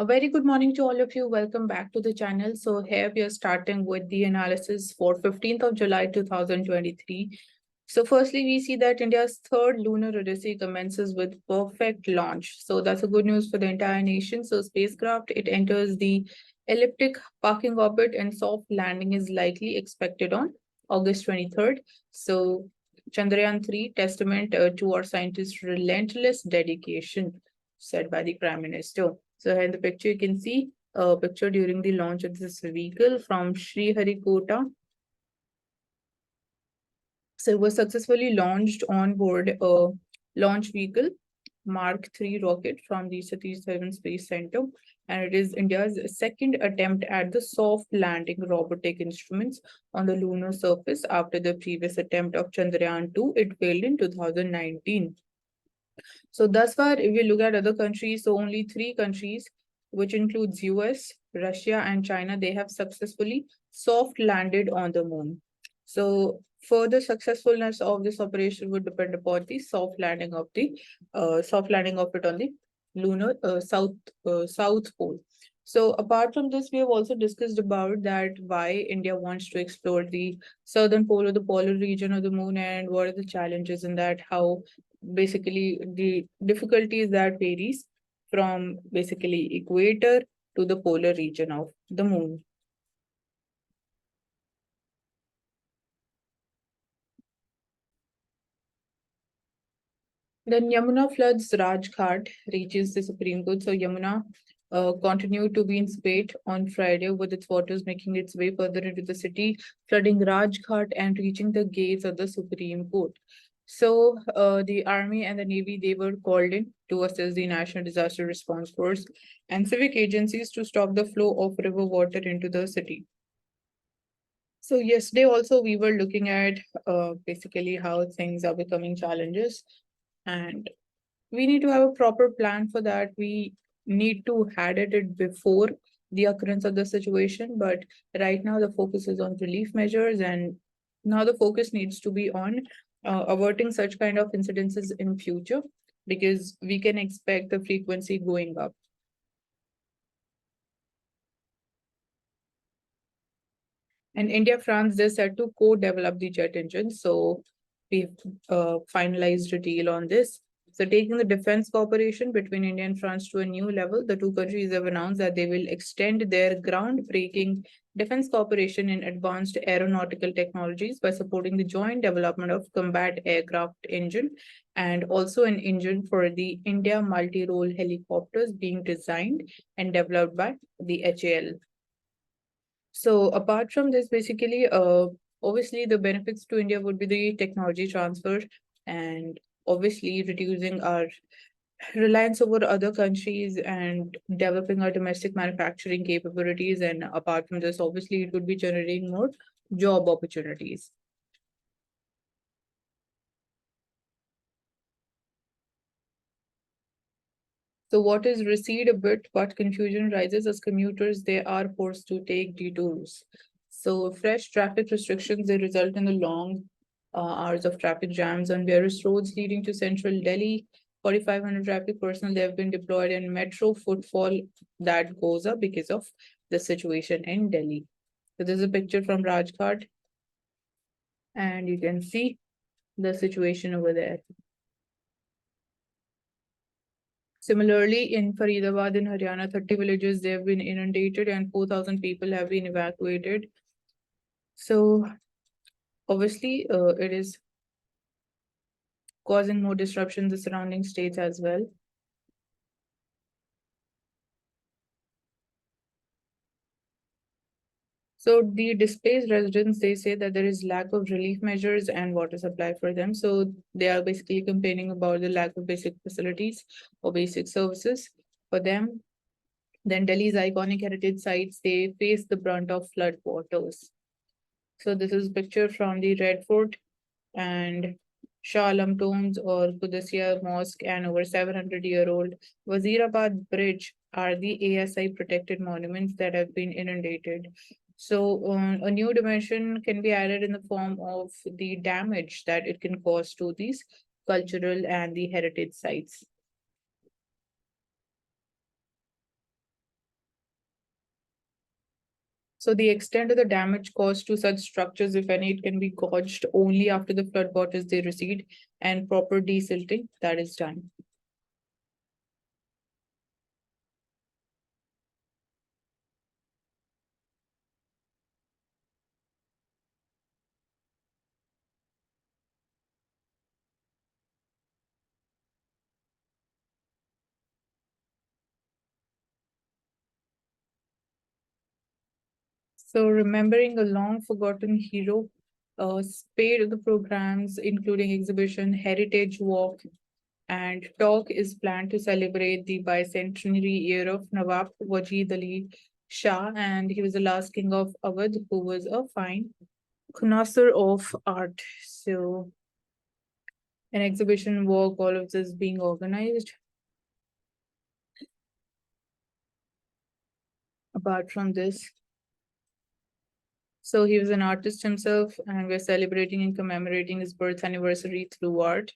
A very good morning to all of you. Welcome back to the channel. So here we are starting with the analysis for 15th of July 2023. So firstly, we see that India's third lunar odyssey commences with perfect launch. So that's a good news for the entire nation. So spacecraft, it enters the elliptic parking orbit and soft landing is likely expected on August 23rd. So Chandrayaan-3 testament to our scientists' relentless dedication, said by the Prime Minister. So here in the picture, you can see a picture during the launch of this vehicle from Sriharikota. So it was successfully launched on board a launch vehicle Mark III rocket from the Satish Dhawan Space Center, and it is India's second attempt at the soft landing robotic instruments on the lunar surface after the previous attempt of Chandrayaan-2. It failed in 2019. So thus far, if we look at other countries, so only three countries, which includes US, Russia, and China, they have successfully soft landed on the moon. So further successfulness of this operation would depend upon the soft landing of it on the lunar south pole. So apart from this, we have also discussed about that why India wants to explore the southern pole or the polar region of the moon and what are the challenges in that, how basically the difficulties that varies from basically equator to the polar region of the moon. Then Yamuna floods Rajghat, reaches the Supreme Court. So Yamuna continued to be in spate on Friday, with its waters making its way further into the city, flooding Rajghat and reaching the gates of the Supreme Court. So the army and the navy, they were called in to assist the National Disaster Response Force and civic agencies to stop the flow of river water into the city. So yesterday also we were looking at basically how things are becoming challenges, and we need to have a proper plan for that. We need to had it before the occurrence of the situation, but right now the focus is on relief measures, and now the focus needs to be on averting such kind of incidences in future, because we can expect the frequency going up. And India, France, they're set to co-develop the jet engine. So we've finalized a deal on this. So taking the defense cooperation between India and France to a new level, the two countries have announced that they will extend their groundbreaking defense cooperation in advanced aeronautical technologies by supporting the joint development of combat aircraft engine and also an engine for the India multi-role helicopters being designed and developed by the HAL. So apart from this, basically, obviously the benefits to India would be the technology transfer and obviously reducing our reliance over other countries and developing our domestic manufacturing capabilities. And apart from this, obviously it would be generating more job opportunities. So what is recede a bit, but confusion rises as commuters, they are forced to take detours. So fresh traffic restrictions, they result in the long hours of traffic jams on various roads leading to central Delhi. 4,500 traffic personnel, they have been deployed, and metro footfall that goes up because of the situation in Delhi. So this is a picture from Rajghat, and you can see the situation over there. Similarly, in Faridabad in Haryana, 30 villages, they have been inundated and 4,000 people have been evacuated. So obviously, it is causing more disruption in the surrounding states as well. So the displaced residents, they say that there is lack of relief measures and water supply for them. So they are basically complaining about the lack of basic facilities or basic services for them. Then Delhi's iconic heritage sites, they face the brunt of flood waters. So this is a picture from the Red Fort and Shah Alam tombs or Qudsiya Mosque and over 700-year-old Wazirabad Bridge are the ASI protected monuments that have been inundated. So a new dimension can be added in the form of the damage that it can cause to these cultural and the heritage sites. So the extent of the damage caused to such structures, if any, it can be gauged only after the flood waters they recede and proper desilting that is done. So remembering a long forgotten hero, spade of the programs, including exhibition, heritage walk, and talk is planned to celebrate the bicentenary year of Nawab Wajid Ali Shah, and he was the last king of Awadh, who was a fine connoisseur of art. So an exhibition walk, all of this being organized. Apart from this, so he was an artist himself, and we're celebrating and commemorating his birth anniversary through art.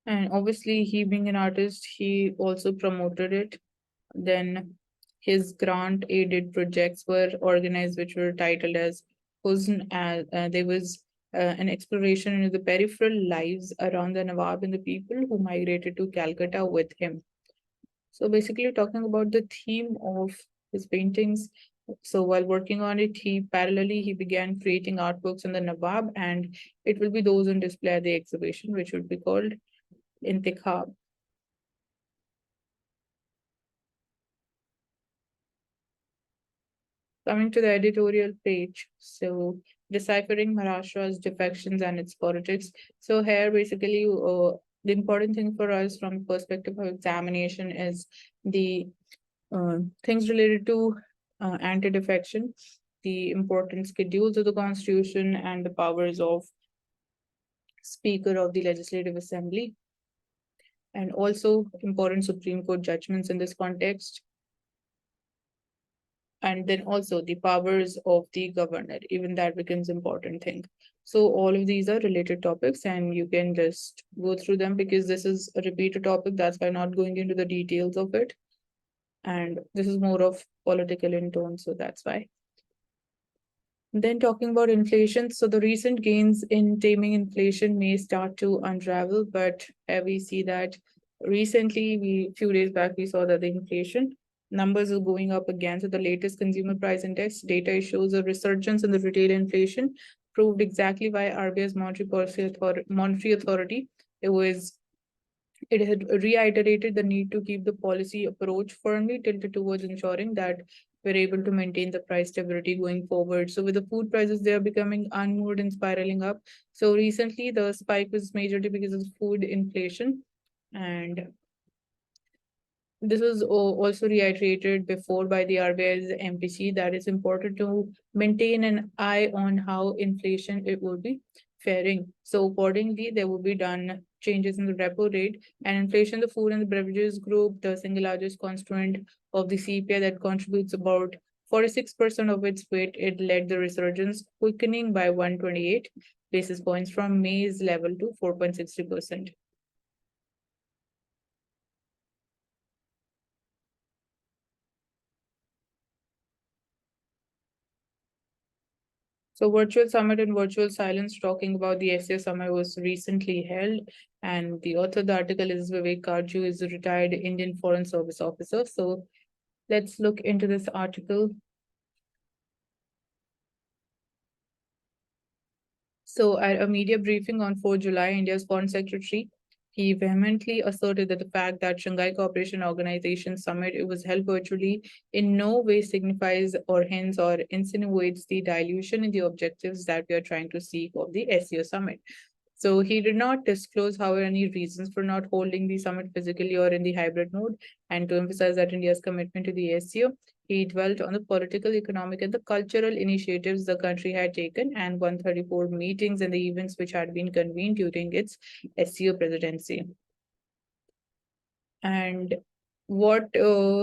And obviously, he being an artist, he also promoted it. Then his grant aided projects were organized, which were titled as Husn. There was an exploration into the peripheral lives around the Nawab and the people who migrated to Calcutta with him. So basically, talking about the theme of his paintings. So while working on it, he began creating artworks on the Nawab, and it will be those on display at the exhibition, which would be called Intikhab. Coming to the editorial page, so deciphering Maharashtra's defections and its politics. So here, basically, the important thing for us from the perspective of examination is the things related to anti-defection, the important schedules of the constitution, and the powers of Speaker of the Legislative Assembly, and also important Supreme Court judgments in this context, and then also the powers of the governor, even that becomes important thing. So all of these are related topics, and you can just go through them because this is a repeated topic. That's why I'm not going into the details of it. And this is more of political in tone, so that's why. Then talking about inflation, so the recent gains in taming inflation may start to unravel, but we see that recently, few days back, we saw that the inflation numbers are going up again. So the latest consumer price index data shows a resurgence in the retail inflation, proved exactly why RBI's monetary authority it had reiterated the need to keep the policy approach firmly tilted towards ensuring that we're able to maintain the price stability going forward. So with the food prices, they are becoming unmoored and spiraling up. So recently, the spike was majorly because of food inflation, and this was also reiterated before by the RBI's MPC that it's important to maintain an eye on how inflation it will be faring. So accordingly, there will be done changes in the repo rate and inflation, the food and the beverages group, the single largest constituent of the CPI that contributes about 46% of its weight, it led the resurgence, quickening by 128 basis points from May's level to 4.60%. So virtual summit and virtual silence talking about the SEO summit was recently held, and the author of the article is Vivek Karju, is a retired Indian Foreign Service officer. So let's look into this article. So at a media briefing on 4 July, India's Foreign Secretary, he vehemently asserted that the fact that Shanghai Cooperation Organization summit it was held virtually in no way signifies or hints or insinuates the dilution in the objectives that we are trying to seek of the SEO summit. So he did not disclose, however, any reasons for not holding the summit physically or in the hybrid mode. And to emphasize that India's commitment to the SCO, he dwelt on the political, economic, and the cultural initiatives the country had taken and 134 meetings and the events which had been convened during its SCO presidency. And what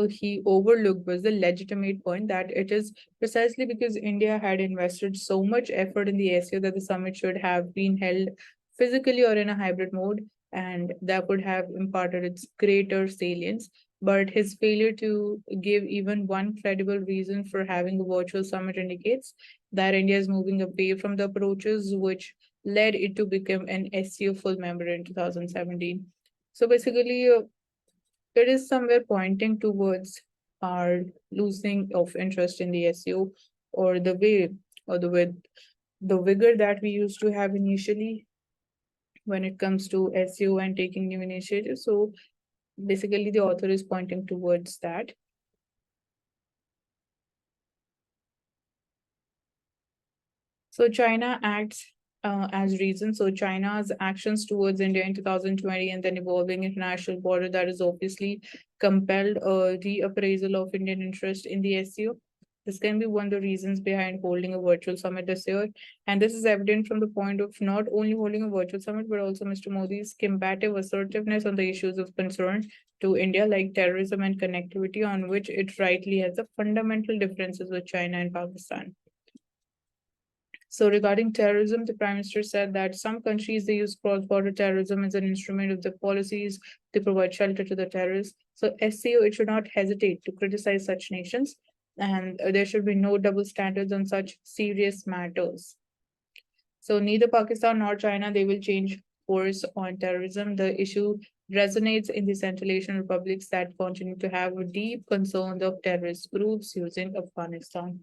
he overlooked was the legitimate point that it is precisely because India had invested so much effort in the SEO that the summit should have been held physically or in a hybrid mode, and that would have imparted its greater salience. But his failure to give even one credible reason for having a virtual summit indicates that India is moving away from the approaches which led it to become an SEO full member in 2017. So basically, it is somewhere pointing towards our losing of interest in the SEO, or the way, or the vigor that we used to have initially when it comes to SEO and taking new initiatives. So basically the author is pointing towards that. So China acts as reason. So China's actions towards India in 2020 and then evolving international border that is obviously compelled a reappraisal of Indian interest in the SEO. This can be one of the reasons behind holding a virtual summit this year. And this is evident from the point of not only holding a virtual summit, but also Mr. Modi's combative assertiveness on the issues of concern to India, like terrorism and connectivity, on which it rightly has the fundamental differences with China and Pakistan. So regarding terrorism, the Prime Minister said that some countries they use cross-border terrorism as an instrument of their policies to provide shelter to the terrorists. So SCO it should not hesitate to criticize such nations, and there should be no double standards on such serious matters. So neither Pakistan nor China they will change course on terrorism. The issue resonates in the Central Asian republics that continue to have a deep concern of terrorist groups using Afghanistan.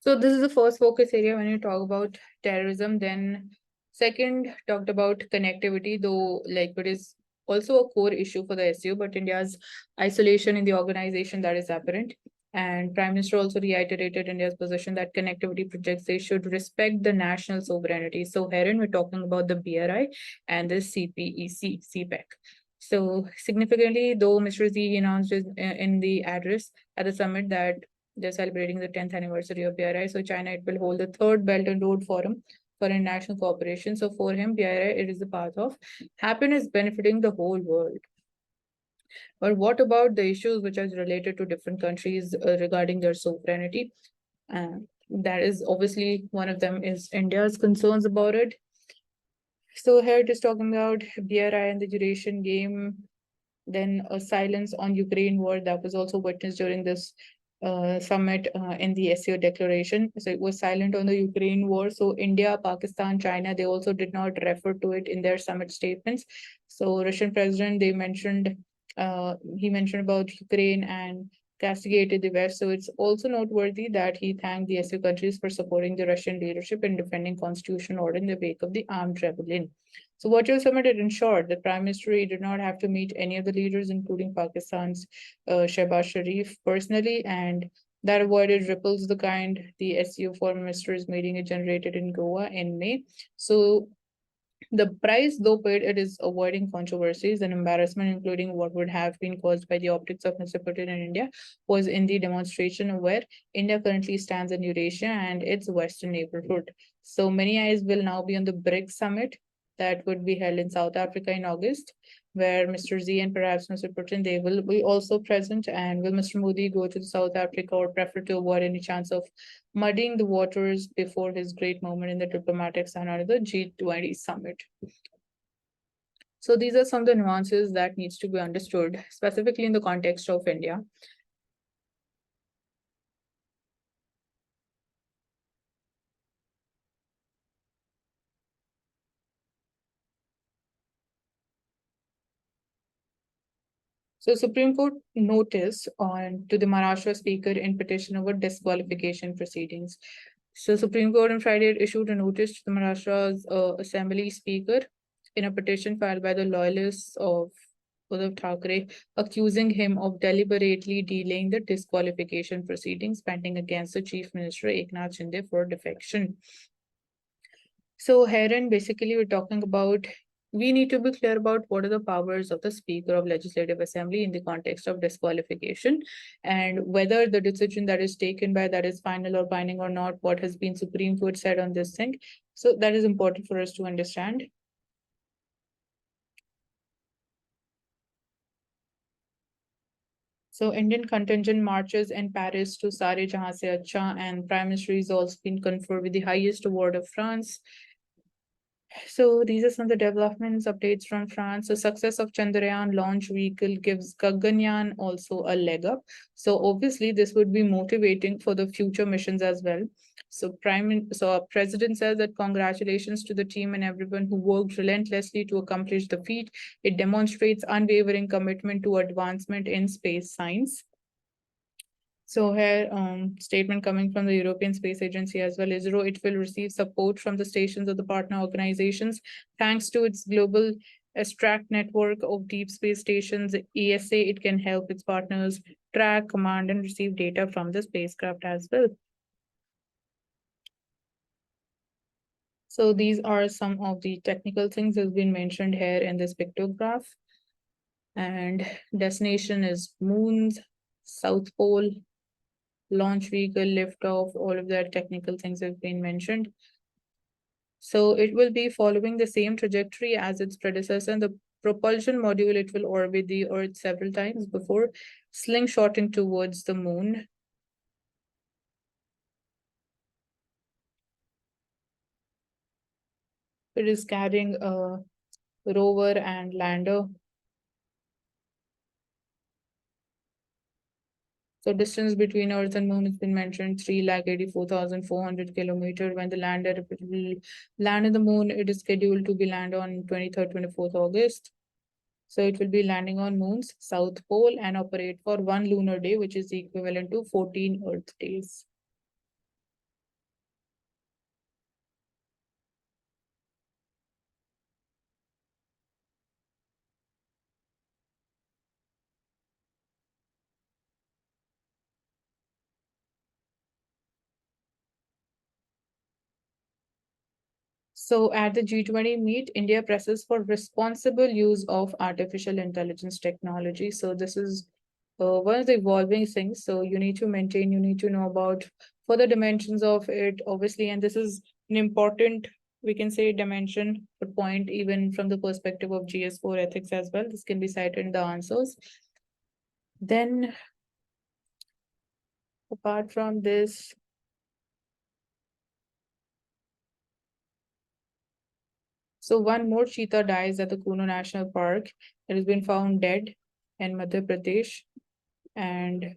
So this is the first focus area when you talk about terrorism. Then second talked about connectivity, though like it is also a core issue for the SU, but India's isolation in the organization that is apparent. And Prime Minister also reiterated India's position that connectivity projects they should respect the national sovereignty. So herein we're talking about the BRI and the CPEC, CPEC. So significantly, though Mr. Z announced in the address at the summit that they're celebrating the 10th anniversary of BRI. So China, it will hold the third Belt and Road Forum for international cooperation. So for him, BRI, it is the path of happiness benefiting the whole world. But what about the issues which are related to different countries regarding their sovereignty? That is obviously one of them is India's concerns about it. So here it is talking about BRI and the duration game, then a silence on Ukraine war that was also witnessed during this summit in the SEO declaration. So it was silent on the Ukraine war. So India, Pakistan, China, they also did not refer to it in their summit statements. So Russian president, he mentioned about Ukraine and castigated the West. So it's also noteworthy that he thanked the SEO countries for supporting the Russian leadership in defending constitutional order in the wake of the armed rebellion. So virtual summit it ensured that Prime Minister did not have to meet any of the leaders, including Pakistan's Shehbaz Sharif personally, and that avoided ripples the kind the SEO foreign ministers meeting it generated in Goa in May. So the price, though paid, it is avoiding controversies and embarrassment, including what would have been caused by the optics of Mr. Putin in India, was in the demonstration where India currently stands in Eurasia and its western neighborhood. So many eyes will now be on the BRICS summit that would be held in South Africa in August, where Mr. Z and perhaps Mr. Putin, they will be also present. And will Mr. Modi go to South Africa or prefer to avoid any chance of muddying the waters before his great moment in the diplomatic summit of the G20 summit? So these are some of the nuances that needs to be understood, specifically in the context of India. So Supreme Court notice on to the Maharashtra Speaker in petition over disqualification proceedings. So Supreme Court on Friday issued a notice to the Maharashtra's Assembly Speaker in a petition filed by the loyalists of Uddhav Thackeray, accusing him of deliberately delaying the disqualification proceedings pending against the Chief Minister Eknath Shinde for defection. So herein, basically, we're talking about we need to be clear about what are the powers of the Speaker of Legislative Assembly in the context of disqualification, and whether the decision that is taken by that is final or binding or not, what has been Supreme Court said on this thing. So that is important for us to understand. So Indian contingent marches in Paris to Sare Jahan Se Acha, and Prime Minister is also been conferred with the highest award of France. So these are some of the developments, updates from France. The success of Chandrayaan launch vehicle gives Gaganyaan also a leg up. So obviously this would be motivating for the future missions as well. So our president says that congratulations to the team and everyone who worked relentlessly to accomplish the feat. It demonstrates unwavering commitment to advancement in space science. So here, statement coming from the European Space Agency as well. ISRO, it will receive support from the stations of the partner organizations thanks to its global extract network of deep space stations. ESA, it can help its partners track, command, and receive data from the spacecraft as well. So these are some of the technical things that have been mentioned here in this pictograph. And destination is moons, South Pole, launch vehicle, liftoff, all of that technical things have been mentioned. So it will be following the same trajectory as its predecessor. And the propulsion module, it will orbit the Earth several times before slingshotting towards the moon. It is carrying a rover and lander. So distance between Earth and Moon has been mentioned, 384,400 kilometers. When the lander will land in the Moon, it is scheduled to be land on 23rd, 24th August. So it will be landing on Moon's South Pole and operate for 1 lunar day, which is equivalent to 14 Earth days. So at the G20 meet, India presses for responsible use of artificial intelligence technology. So this is one of the evolving things. So you need to maintain, you need to know about further dimensions of it, obviously, and this is an important, we can say, dimension or point even from the perspective of GS4 ethics as well. This can be cited in the answers. Then apart from this, so one more cheetah dies at the Kuno National Park. It has been found dead in Madhya Pradesh. And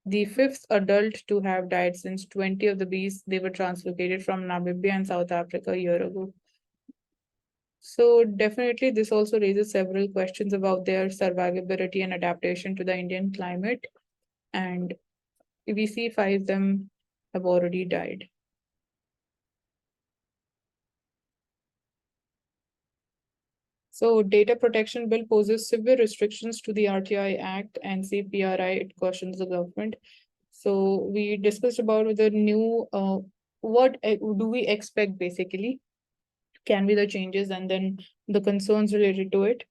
the fifth adult to have died since 20 of the beasts, they were translocated from Namibia and South Africa a year ago. So definitely this also raises several questions about their survivability and adaptation to the Indian climate. And we see 5 of them have already died. So data protection bill poses severe restrictions to the RTI Act and CPRI, it cautions the government. So we discussed about the new, what do we expect basically can be the changes and then the concerns related to it.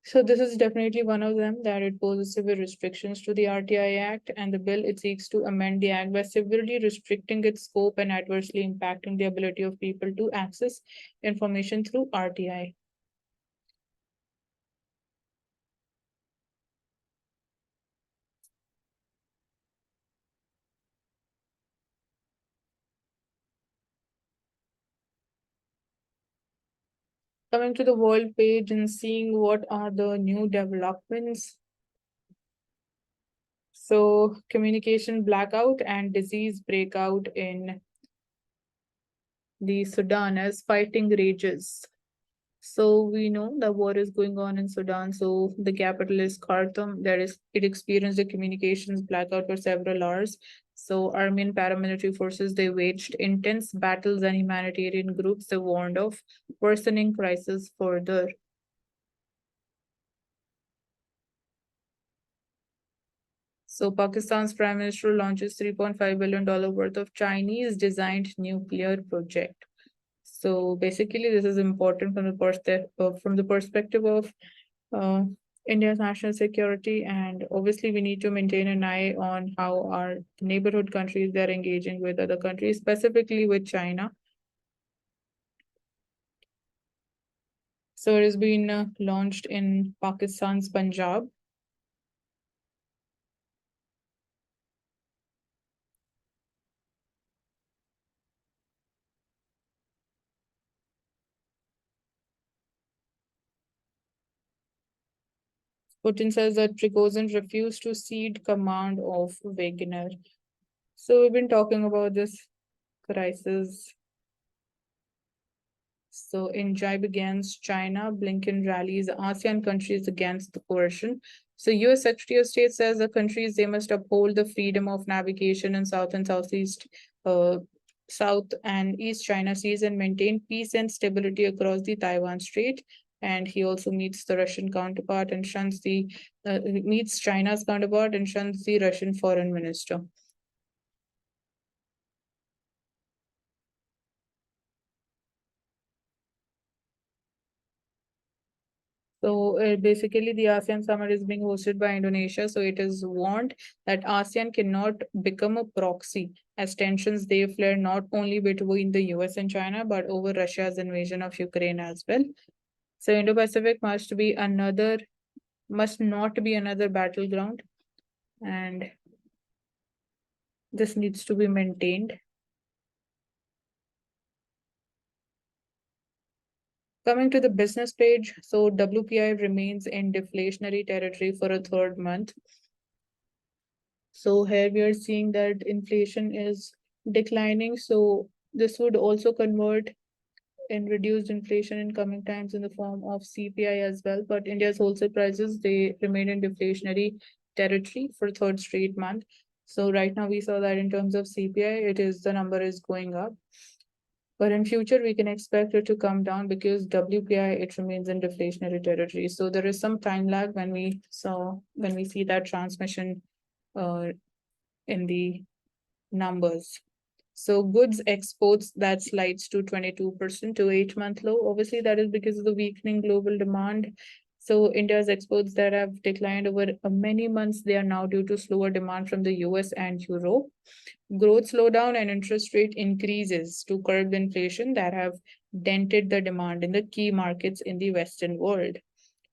So this is definitely one of them, that it poses severe restrictions to the RTI Act, and the bill, it seeks to amend the act by severely restricting its scope and adversely impacting the ability of people to access information through RTI. Coming to the world page and seeing what are the new developments. So communication blackout and disease breakout in the Sudan as fighting rages. So we know the war is going on in Sudan. So the capital is Khartoum. It experienced a communications blackout for several hours. So army and paramilitary forces, they waged intense battles, and humanitarian groups, they warned of worsening crisis further. So Pakistan's Prime Minister launches $3.5 billion worth of Chinese designed nuclear project. So basically, this is important from the perspective of uh, India's national security, and obviously we need to maintain an eye on how our neighborhood countries they're engaging with other countries, specifically with China. So it has been launched in Pakistan's Punjab. Putin says that Prigozhin refused to cede command of Wagner. So we've been talking about this crisis. So in Jai begins China, Blinken rallies ASEAN countries against the coercion. So US Secretary of State says the countries they must uphold the freedom of navigation in South and Southeast, uh, South and East China Seas and maintain peace and stability across the Taiwan Strait. And he also meets the Russian counterpart and shuns the meets China's counterpart and shuns the Russian foreign minister. So basically, the ASEAN summit is being hosted by Indonesia. So it is warned that ASEAN cannot become a proxy as tensions they flare not only between the US and China, but over Russia's invasion of Ukraine as well. So Indo-Pacific must not be another battleground, and this needs to be maintained. Coming to the business page, so WPI remains in deflationary territory for a third month. So here we are seeing that inflation is declining. So this would also convert in reduced inflation in coming times in the form of CPI as well. But India's wholesale prices, they remain in deflationary territory for third straight month. So right now we saw that in terms of CPI, the number is going up. But in future, we can expect it to come down because WPI, it remains in deflationary territory. So there is some time lag when we see that transmission uh, in the numbers. So goods exports that slides to 22% to 8-month low. Obviously, that is because of the weakening global demand. So India's exports that have declined over many months, they are now due to slower demand from the US and Europe. Growth slowdown and interest rate increases to curb inflation that have dented the demand in the key markets in the Western world.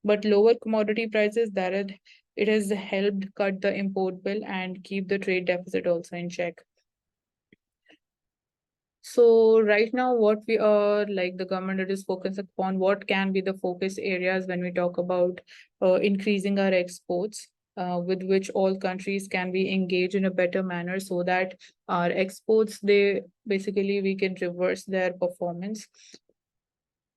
But lower commodity prices it has helped cut the import bill and keep the trade deficit also in check. So right now, what we are like the government is focused upon what can be the focus areas when we talk about increasing our exports, with which all countries can be engaged in a better manner so that our exports, they basically we can reverse their performance.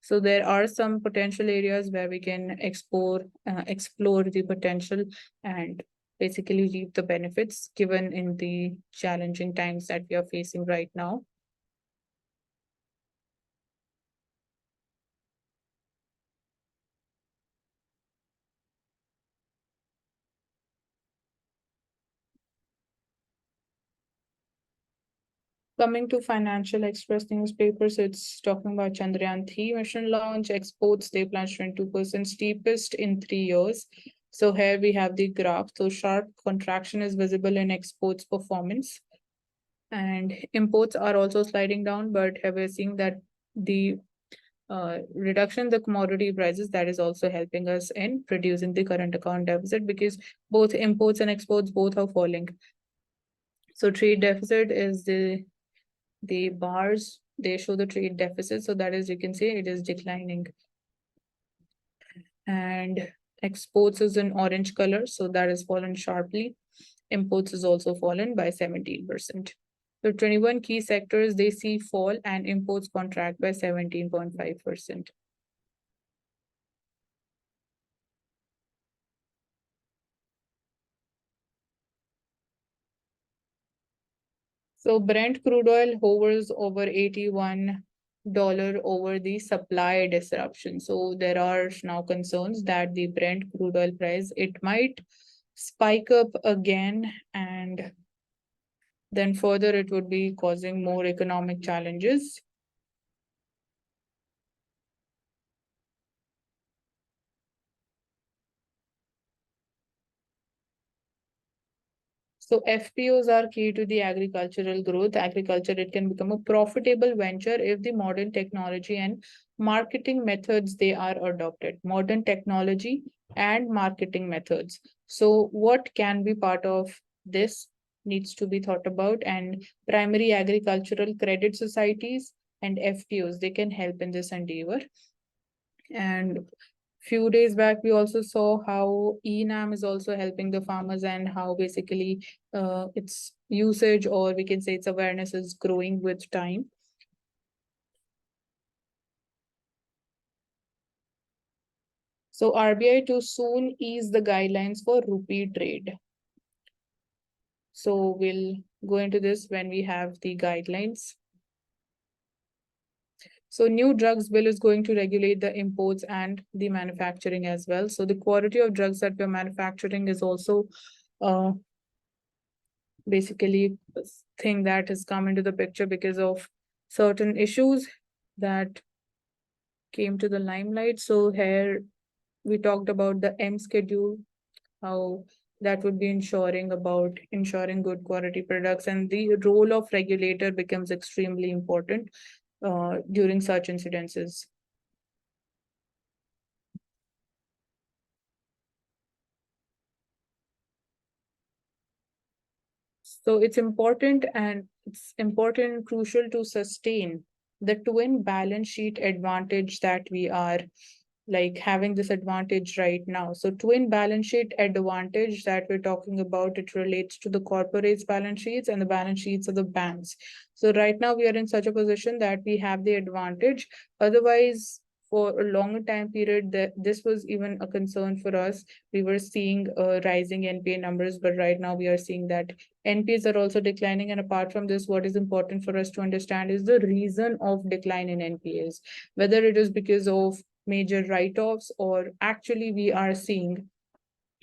So there are some potential areas where we can explore the potential and basically reap the benefits given in the challenging times that we are facing right now. Coming to Financial Express newspapers, it's talking about Chandrayaan 3 mission launch, exports, they plunged 22%, steepest in 3 years. So here we have the graph. So sharp contraction is visible in exports performance. And imports are also sliding down, but have we seen that the reduction in the commodity prices that is also helping us in reducing the current account deficit because both imports and exports both are falling. So trade deficit is the bars, they show the trade deficit. So that is, you can say it is declining. And exports is in orange color. So that has fallen sharply. Imports is also fallen by 17%. So 21 key sectors, they see fall and imports contract by 17.5%. So Brent crude oil hovers over $81 over the supply disruption. So there are now concerns that the Brent crude oil price, it might spike up again, and then further it would be causing more economic challenges. So FPOs are key to the agricultural growth. Agriculture, it can become a profitable venture if the modern technology and marketing methods they are adopted. Modern technology and marketing methods. So what can be part of this needs to be thought about, and primary agricultural credit societies and FPOs, they can help in this endeavor. And few days back we also saw how enam is also helping the farmers, and how basically its usage, or we can say its awareness, is growing with time. So RBI to soon ease the guidelines for rupee trade. So we'll go into this when we have the guidelines. So new drugs bill is going to regulate the imports and the manufacturing as well. So the quality of drugs that we're manufacturing is also basically a thing that has come into the picture because of certain issues that came to the limelight. So here we talked about the M schedule, how that would be ensuring good quality products, and the role of regulator becomes extremely important during such incidences. So it's important and crucial to sustain the twin balance sheet advantage that we are like having this advantage right now. So twin balance sheet advantage that we're talking about, it relates to the corporates balance sheets and the balance sheets of the banks. So right now we are in such a position that we have the advantage. Otherwise, for a longer time period, that this was even a concern for us. We were seeing rising NPA numbers, but right now we are seeing that NPAs are also declining. And apart from this, what is important for us to understand is the reason of decline in NPAs, whether it is because of major write-offs, or actually we are seeing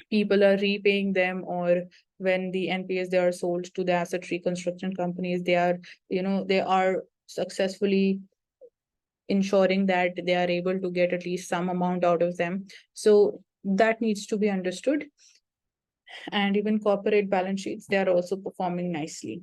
people are repaying them, or when the NPAs they are sold to the asset reconstruction companies, they are successfully ensuring that they are able to get at least some amount out of them. So that needs to be understood. And even corporate balance sheets, they are also performing nicely.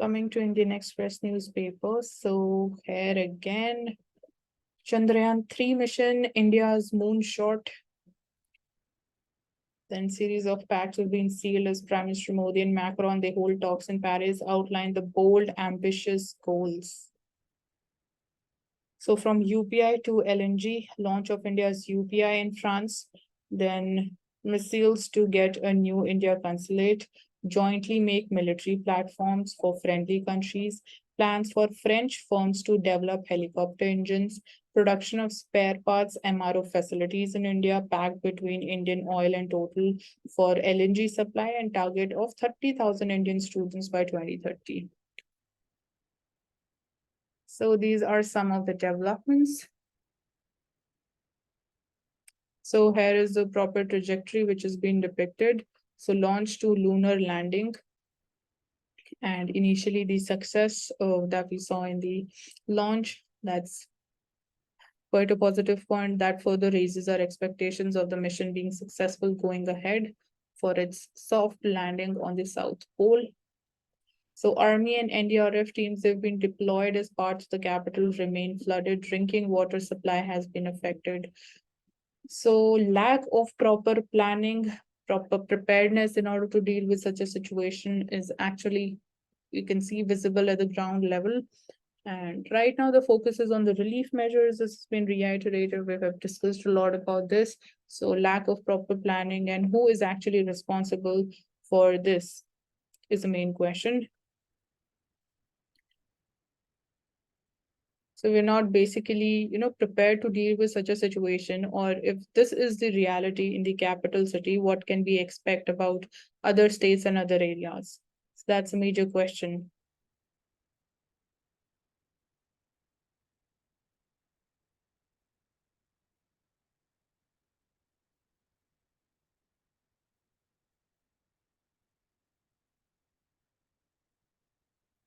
Coming to Indian Express newspaper. So here again, Chandrayaan-3 mission, India's moonshot. Then series of pacts have been sealed as Prime Minister Modi and Macron, they hold talks in Paris, outline the bold, ambitious goals. So from UPI to LNG, launch of India's UPI in France, then missiles to get a new India consulate, jointly make military platforms for friendly countries, plans for French firms to develop helicopter engines, production of spare parts MRO facilities in India, pact between Indian Oil and Total for LNG supply, and target of 30,000 Indian students by 2030. So these are some of the developments. So here is the proper trajectory which has been depicted. So launch to lunar landing. And initially the success that we saw in the launch, that's quite a positive point that further raises our expectations of the mission being successful going ahead for its soft landing on the South Pole. So Army and NDRF teams have been deployed as parts of the capital remain flooded. Drinking water supply has been affected. So lack of proper planning, proper preparedness in order to deal with such a situation is actually, you can see, visible at the ground level. And right now the focus is on the relief measures. This has been reiterated. We have discussed a lot about this. So lack of proper planning and who is actually responsible for this is the main question. So we're not basically, prepared to deal with such a situation, or if this is the reality in the capital city, what can we expect about other states and other areas? So that's a major question.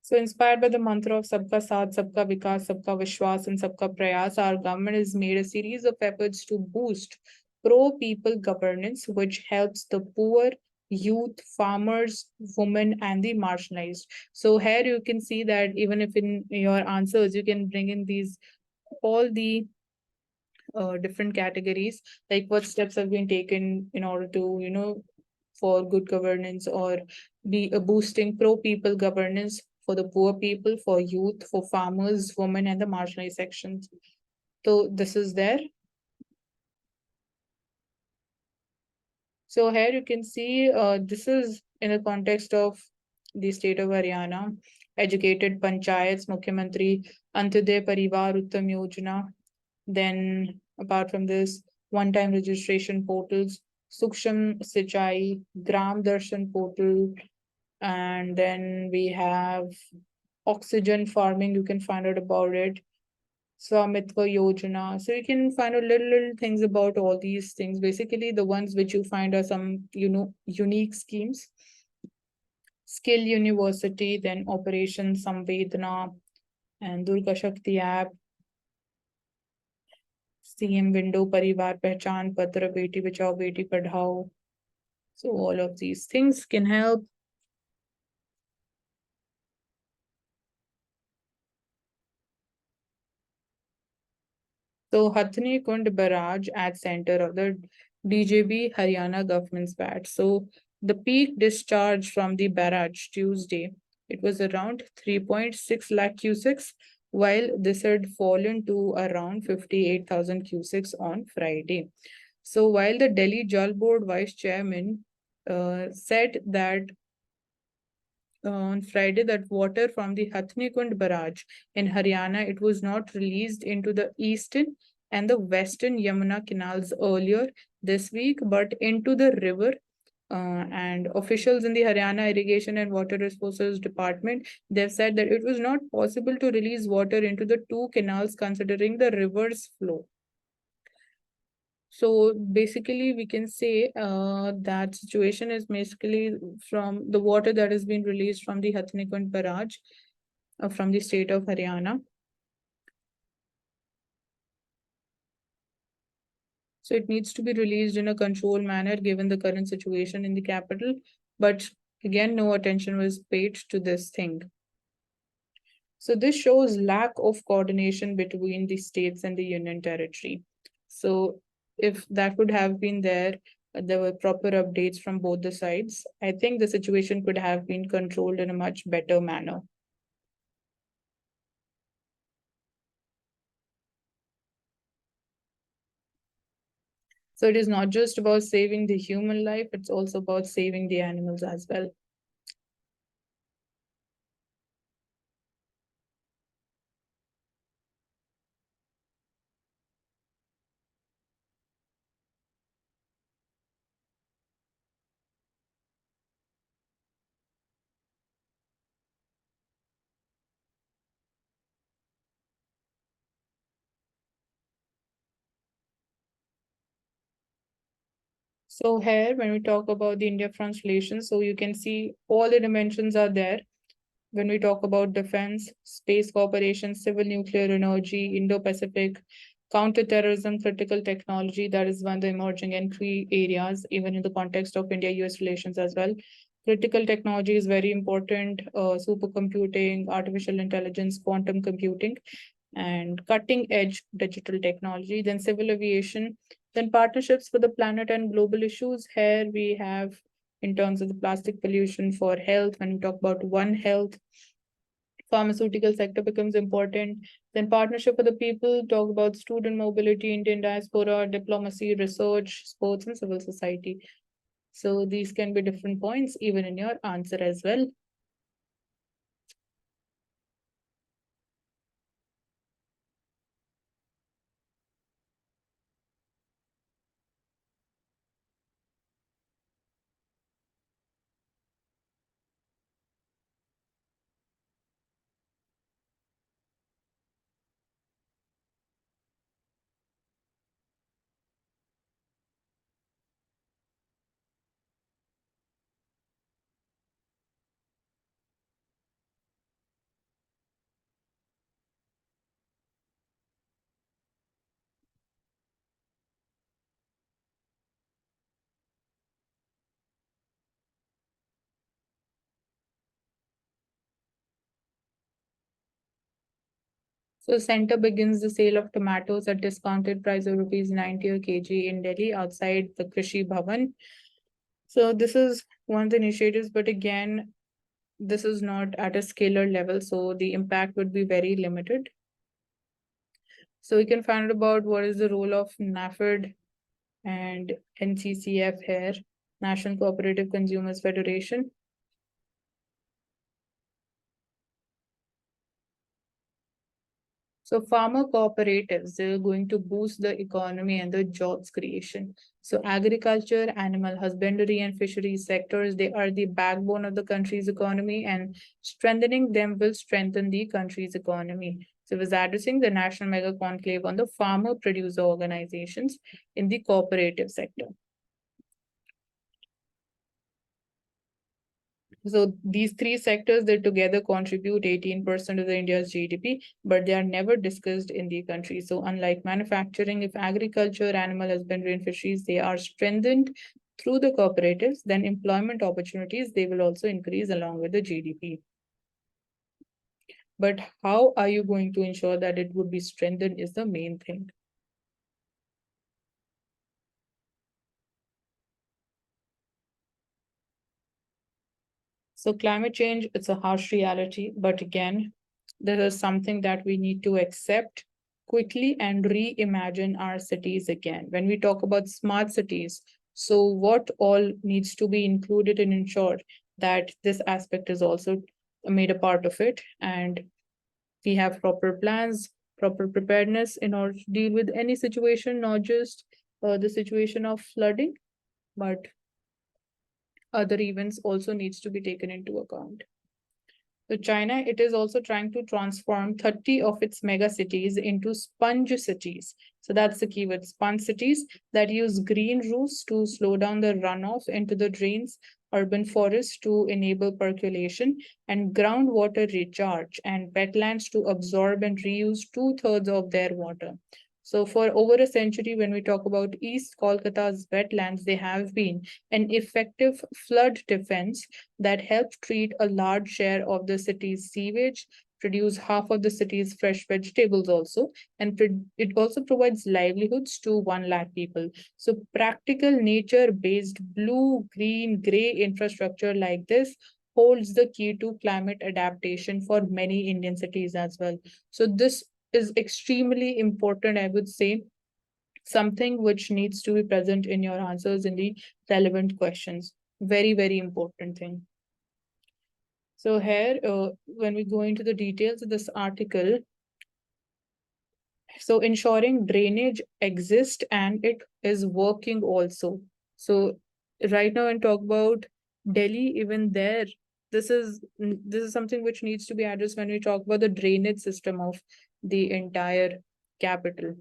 So, inspired by the mantra of Sabka Saath, Sabka Vikas, Sabka Vishwas, and Sabka Prayas, our government has made a series of efforts to boost pro-people governance, which helps the poor, youth, farmers, women, and the marginalized. So here you can see that even if in your answers you can bring in these all the different categories, like what steps have been taken in order to, for good governance, or be a boosting pro people governance for the poor people, for youth, for farmers, women, and the marginalized sections. So this is there. So here you can see this is in the context of the state of Haryana, educated panchayats, Mukhyamantri, Antyodaya Parivar Uttam Yojana. Then apart from this, one-time registration portals, Suksham Sichai, Gram Darshan portal, and then we have oxygen farming. You can find out about it. Swamitva Yojana. So you can find out little things about all these things. Basically, the ones which you find are some, unique schemes. Skill University, then Operation Samvedana, and Durga Shakti app, CM window, Parivar Pehchan Patra, Beti Bachao, Beti Padhao. So all of these things can help. So Hathni Kund Barrage at center of the DJB Haryana government's bat. So the peak discharge from the barrage Tuesday, it was around 3.6 lakh cusecs, while this had fallen to around 58,000 cusecs on Friday. So while the Delhi Jal Board vice chairman said that on Friday that water from the Hathnikund barrage in Haryana, it was not released into the eastern and the western Yamuna canals earlier this week, but into the river. And officials in the Haryana Irrigation and Water Resources Department, they've said that it was not possible to release water into the two canals considering the river's flow. So basically, we can say that situation is basically from the water that has been released from the Hathnikund barrage from the state of Haryana. So it needs to be released in a controlled manner given the current situation in the capital. But again, no attention was paid to this thing. So this shows lack of coordination between the states and the union territory. So if that would have been there, there were proper updates from both the sides, I think the situation could have been controlled in a much better manner. So it is not just about saving the human life, it's also about saving the animals as well. So here, when we talk about the India translation, so you can see all the dimensions are there. When we talk about defense, space cooperation, civil nuclear energy, Indo-Pacific, counterterrorism, critical technology, that is one of the emerging and key areas, even in the context of India-US relations as well. Critical technology is very important, supercomputing, artificial intelligence, quantum computing, and cutting edge digital technology, then civil aviation, then partnerships for the planet and global issues. Here we have in terms of the plastic pollution for health, when we talk about One Health, pharmaceutical sector becomes important. Then partnership for the people, talk about student mobility, Indian diaspora, diplomacy, research, sports, and civil society. So these can be different points even in your answer as well. So center begins the sale of tomatoes at discounted price of rupees 90 a kg in Delhi outside the Krishi Bhavan. So this is one of the initiatives, but again, this is not at a scalar level, so the impact would be very limited. So we can find out about what is the role of NAFED and NCCF here, National Cooperative Consumers Federation. So farmer cooperatives, they're going to boost the economy and the jobs creation. So agriculture, animal husbandry and fisheries sectors, they are the backbone of the country's economy, and strengthening them will strengthen the country's economy. So it was addressing the National Mega Conclave on the farmer producer organizations in the cooperative sector. So these three sectors, they together contribute 18% of the India's GDP, but they are never discussed in the country. So unlike manufacturing, if agriculture, animal husbandry and fisheries, they are strengthened through the cooperatives, then employment opportunities, they will also increase along with the GDP. But how are you going to ensure that it would be strengthened is the main thing. So climate change, it's a harsh reality, but again, this is something that we need to accept quickly and reimagine our cities again. When we talk about smart cities, so what all needs to be included and ensured that this aspect is also made a part of it, and we have proper plans, proper preparedness in order to deal with any situation, not just the situation of flooding, but other events also needs to be taken into account. So China, it is also trying to transform 30 of its mega cities into sponge cities. So that's the keyword, sponge cities that use green roofs to slow down the runoff into the drains, urban forests to enable percolation, and groundwater recharge, and wetlands to absorb and reuse two-thirds of their water. So for over a century, when we talk about East Kolkata's wetlands, they have been an effective flood defense that helped treat a large share of the city's sewage, produce half of the city's fresh vegetables also, and it also provides livelihoods to 1 lakh people. So practical nature-based blue, green, gray infrastructure like this holds the key to climate adaptation for many Indian cities as well. So this is extremely important, I would say, something which needs to be present in your answers in the relevant questions. Very, very important thing. So here, when we go into the details of this article, so ensuring drainage exists and it is working also. So right now, when talk about Delhi, even there, this is something which needs to be addressed when we talk about the drainage system of the entire capital.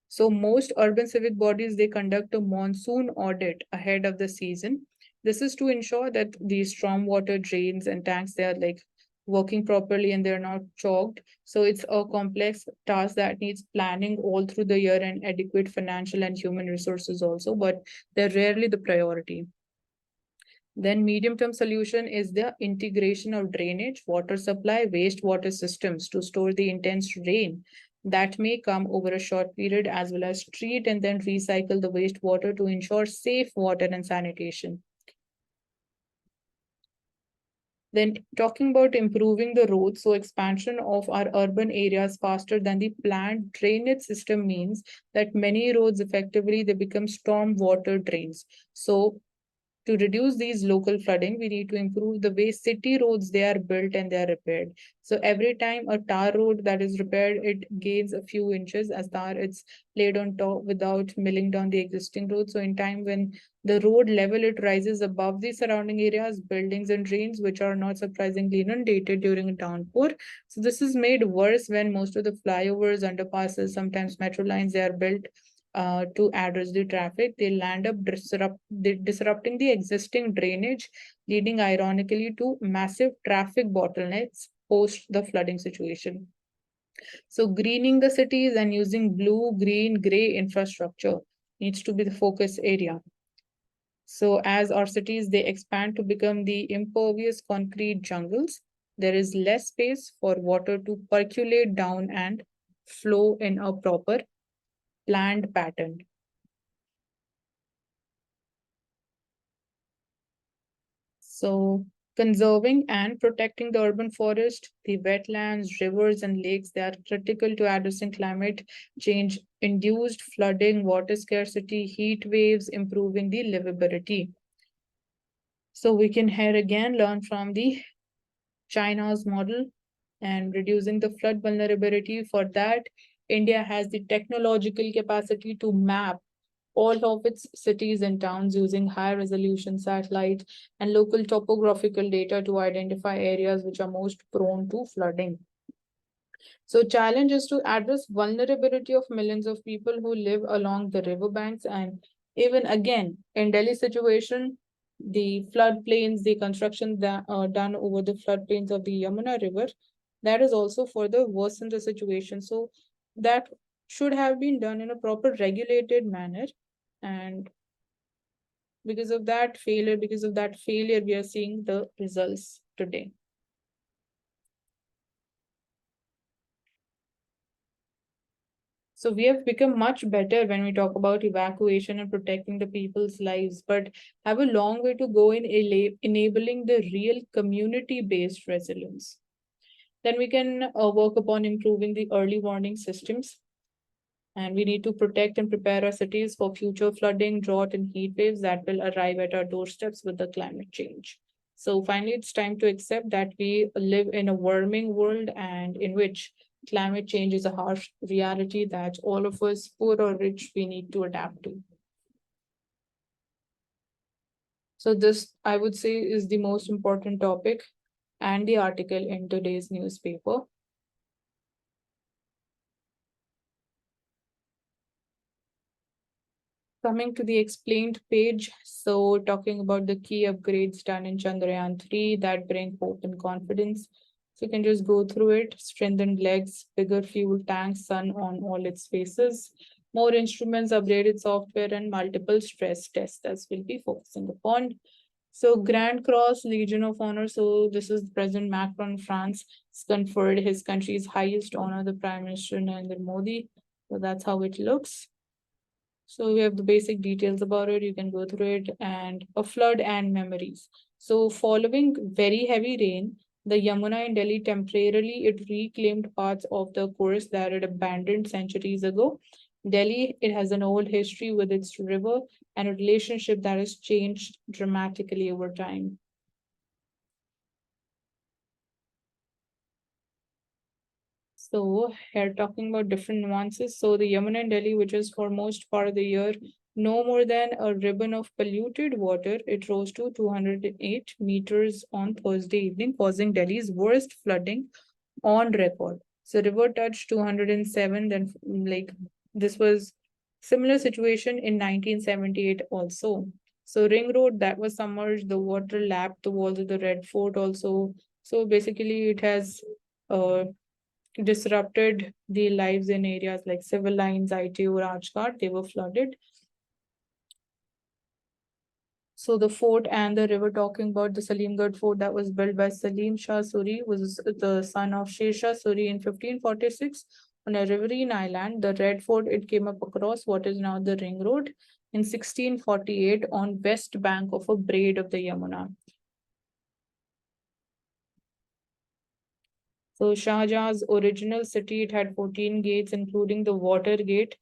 So most urban civic bodies, they conduct a monsoon audit ahead of the season. This is to ensure that the stormwater drains and tanks, they are like working properly and they're not choked. So it's a complex task that needs planning all through the year and adequate financial and human resources also, but they're rarely the priority. Then medium-term solution is the integration of drainage, water supply, wastewater systems to store the intense rain that may come over a short period, as well as treat and then recycle the wastewater to ensure safe water and sanitation. Then talking about improving the roads, so expansion of our urban areas faster than the planned drainage system means that many roads effectively they become storm water drains. So to reduce these local flooding, we need to improve the way city roads they are built and they are repaired. So every time a tar road that is repaired, it gains a few inches as tar it's laid on top without milling down the existing road. So in time when the road level it rises above the surrounding areas, buildings and drains, which are not surprisingly inundated during a downpour. So this is made worse when most of the flyovers, underpasses, sometimes metro lines, they are built to address the traffic. They'll end up disrupting the existing drainage, leading ironically to massive traffic bottlenecks post the flooding situation. So greening the cities and using blue, green, gray infrastructure needs to be the focus area. So as our cities, they expand to become the impervious concrete jungles, there is less space for water to percolate down and flow in a proper planned pattern. So, conserving and protecting the urban forest, the wetlands, rivers, and lakes, they are critical to addressing climate change induced flooding, water scarcity, heat waves, improving the livability. So, we can here again learn from the China's model and reducing the flood vulnerability. For that, India has the technological capacity to map all of its cities and towns using high resolution satellite and local topographical data to identify areas which are most prone to flooding. So challenge is to address vulnerability of millions of people who live along the riverbanks, and even again in Delhi situation, the floodplains, the construction that done over the floodplains of the Yamuna River, that is also further worsen the situation. So that should have been done in a proper regulated manner, and because of that failure, we are seeing the results today. So we have become much better when we talk about evacuation and protecting the people's lives, but have a long way to go in enabling the real community-based resilience. Then we can work upon improving the early warning systems, and we need to protect and prepare our cities for future flooding, drought, and heat waves that will arrive at our doorsteps with the climate change. So finally, it's time to accept that we live in a warming world and in which climate change is a harsh reality that all of us, poor or rich, we need to adapt to. So this, I would say, is the most important topic and the article in today's newspaper. Coming to the explained page, so talking about the key upgrades done in Chandrayaan 3 that bring hope and confidence. So you can just go through it. Strengthened legs, bigger fuel tanks, sun on all its faces, more instruments, upgraded software, and multiple stress tests as we'll be focusing upon. So Grand Cross, Legion of Honor. So this is President Macron, France, has conferred his country's highest honor, the Prime Minister Narendra Modi. So that's how it looks. So we have the basic details about it. You can go through it, and a flood and memories. So following very heavy rain, the Yamuna in Delhi temporarily it reclaimed parts of the course that it abandoned centuries ago. Delhi, it has an old history with its river and a relationship that has changed dramatically over time. So here talking about different nuances. So the Yamuna in Delhi, which is for most part of the year, no more than a ribbon of polluted water, it rose to 208 meters on Thursday evening, causing Delhi's worst flooding on record. So river touched 207, then like this was similar situation in 1978 also. So Ring Road that was submerged, the water lapped the walls of the Red Fort also. So basically it has disrupted the lives in areas like Civil Lines, ITU, Rajghat, they were flooded. So the fort and the river, talking about the Salimgarh fort that was built by Salim Shah Suri, was the son of Sher Shah Suri in 1546 on a riverine island. The Red Fort, it came up across what is now the Ring Road in 1648 on west bank of a braid of the Yamuna. So Shah Jahan's original city, it had 14 gates, including the water gate,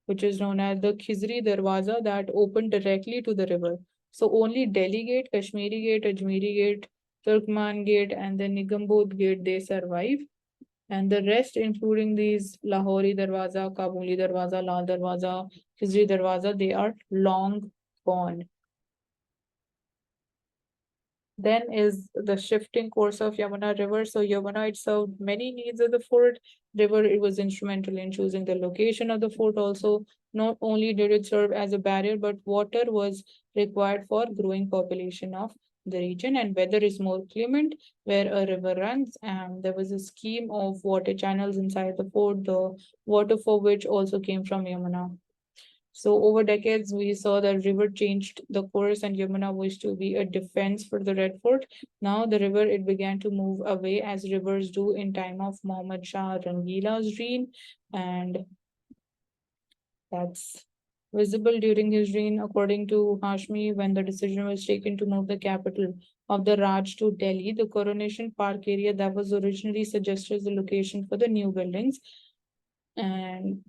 which is known as the Khizri Darwaza, that opened directly to the river. So only Delhi Gate, Kashmiri Gate, Ajmeri Gate, Turkman Gate, and the Nigambod Gate, they survive. And the rest, including these Lahori Darwaza, Kabuli Darwaza, Lal Darwaza, Khizri Darwaza, they are long gone. Then is the shifting course of Yamuna River. So Yamuna, it served many needs of the fort. River, it was instrumental in choosing the location of the fort also. Not only did it serve as a barrier, but water was required for growing population of the region, and weather is more clement where a river runs, and there was a scheme of water channels inside the fort, the water for which also came from Yamuna. So over decades, we saw that river changed the course and Yamuna used to be a defense for the Red Fort. Now the river, it began to move away as rivers do in time of Muhammad Shah Rangila's reign. And that's visible during his reign, according to Hashmi, when the decision was taken to move the capital of the Raj to Delhi, the Coronation Park area that was originally suggested as the location for the new buildings. And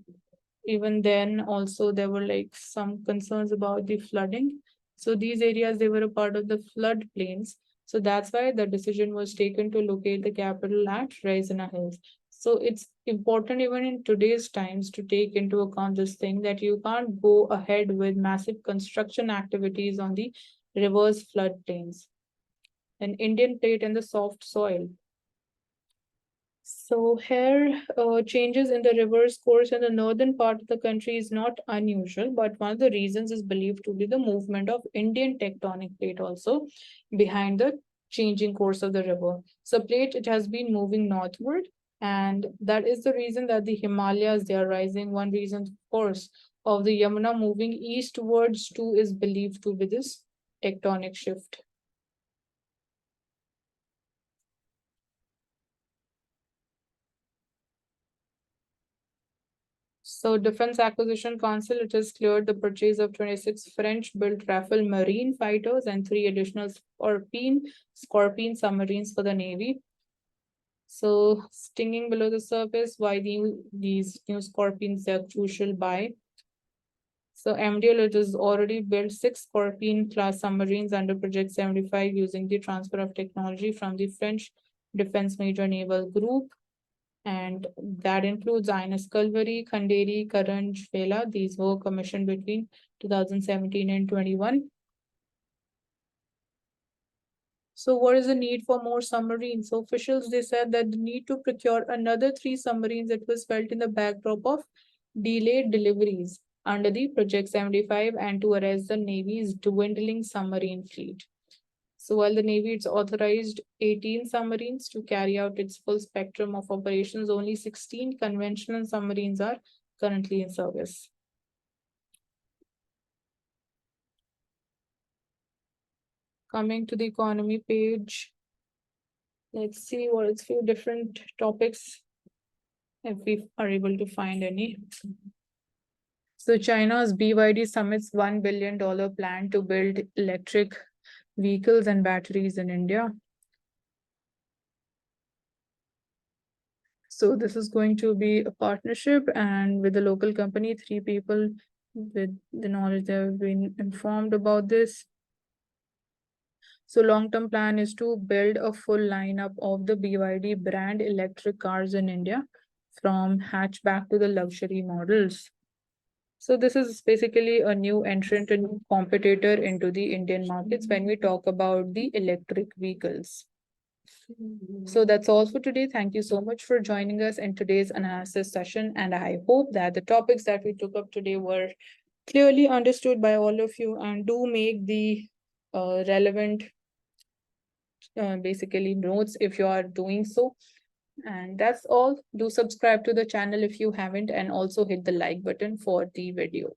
even then, also there were like some concerns about the flooding. So these areas, they were a part of the flood plains. So that's why the decision was taken to locate the capital at Raisina Hills. So it's important even in today's times to take into account this thing that you can't go ahead with massive construction activities on the reverse floodplains. An Indian plate and the soft soil. So here, changes in the reverse course in the northern part of the country is not unusual, but one of the reasons is believed to be the movement of Indian tectonic plate also behind the changing course of the river. So plate, it has been moving northward, and that is the reason that the Himalayas, they are rising. One reason, of course, of the Yamuna moving eastwards too is believed to be this tectonic shift. So Defense Acquisition Council, it has cleared the purchase of 26 French-built Rafale marine fighters and 3 additional Scorpion submarines for the Navy. So stinging below the surface, why these new Scorpions are crucial by. So MDL, it has already built 6 Scorpion class submarines under Project 75 using the transfer of technology from the French Defense Major Naval Group. And that includes INS Kalvari, Khanderi, Karanj, Vela. These were commissioned between 2017 and 21. So what is the need for more submarines? So officials, they said that the need to procure another 3 submarines, it was felt in the backdrop of delayed deliveries under the Project 75 and to arrest the Navy's dwindling submarine fleet. So while the Navy it's authorized 18 submarines to carry out its full spectrum of operations, only 16 conventional submarines are currently in service. Coming to the economy page, let's see what is few different topics if we are able to find any. So China's BYD summits $1 billion plan to build electric vehicles and batteries in India. So this is going to be a partnership and with the local company, 3 people with the knowledge they have been informed about this. So long-term plan is to build a full lineup of the BYD brand electric cars in India from hatchback to the luxury models. So this is basically a new entrant and competitor into the Indian markets when we talk about the electric vehicles. So that's all for today. Thank you so much for joining us in today's analysis session. And I hope that the topics that we took up today were clearly understood by all of you and do make the relevant basically notes if you are doing so. And that's all. Do subscribe to the channel if you haven't and also hit the like button for the video.